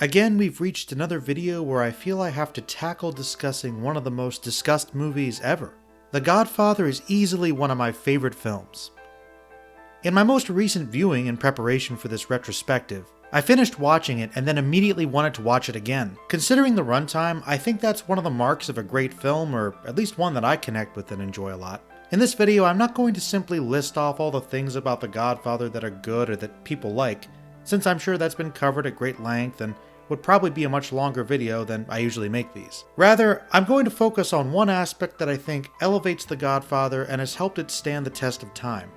Again, we've reached another video where I feel I have to tackle discussing one of the most discussed movies ever. The Godfather is easily one of my favorite films. In my most recent viewing in preparation for this retrospective, I finished watching it and then immediately wanted to watch it again. Considering the runtime, I think that's one of the marks of a great film, or at least one that I connect with and enjoy a lot. In this video, I'm not going to simply list off all the things about The Godfather that are good or that people like, since I'm sure that's been covered at great length and would probably be a much longer video than I usually make these. Rather, I'm going to focus on one aspect that I think elevates The Godfather and has helped it stand the test of time.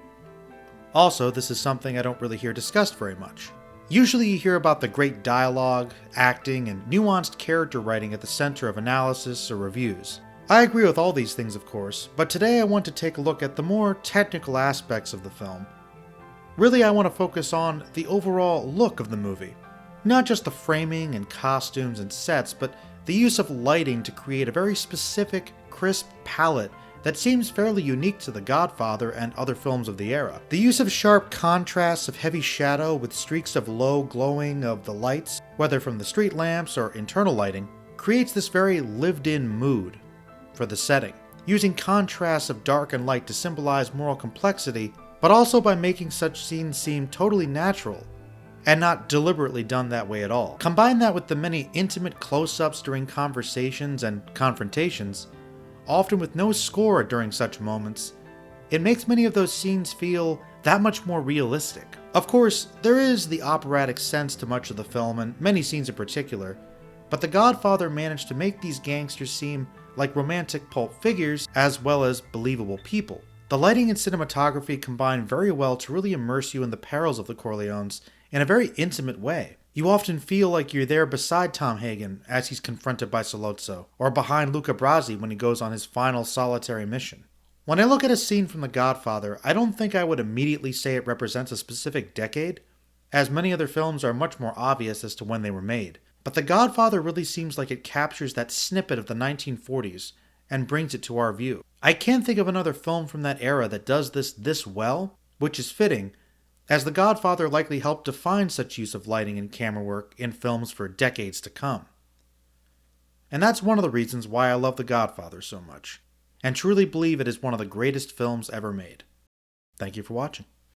Also, this is something I don't really hear discussed very much. Usually you hear about the great dialogue, acting, and nuanced character writing at the center of analysis or reviews. I agree with all these things, of course, but today I want to take a look at the more technical aspects of the film. Really, I want to focus on the overall look of the movie. Not just the framing and costumes and sets, but the use of lighting to create a very specific, crisp palette that seems fairly unique to The Godfather and other films of the era. The use of sharp contrasts of heavy shadow with streaks of low glowing of the lights, whether from the street lamps or internal lighting, creates this very lived-in mood for the setting, using contrasts of dark and light to symbolize moral complexity, but also by making such scenes seem totally natural and not deliberately done that way at all. Combine that with the many intimate close-ups during conversations and confrontations, often with no score during such moments, it makes many of those scenes feel that much more realistic. Of course, there is the operatic sense to much of the film, and many scenes in particular, but The Godfather managed to make these gangsters seem like romantic pulp figures as well as believable people. The lighting and cinematography combine very well to really immerse you in the perils of the Corleones in a very intimate way. You often feel like you're there beside Tom Hagen as he's confronted by Sollozzo, or behind Luca Brasi when he goes on his final solitary mission. When I look at a scene from The Godfather, I don't think I would immediately say it represents a specific decade, as many other films are much more obvious as to when they were made. But The Godfather really seems like it captures that snippet of the 1940s and brings it to our view. I can't think of another film from that era that does this well, which is fitting, as The Godfather likely helped define such use of lighting and camera work in films for decades to come. And that's one of the reasons why I love The Godfather so much, and truly believe it is one of the greatest films ever made. Thank you for watching.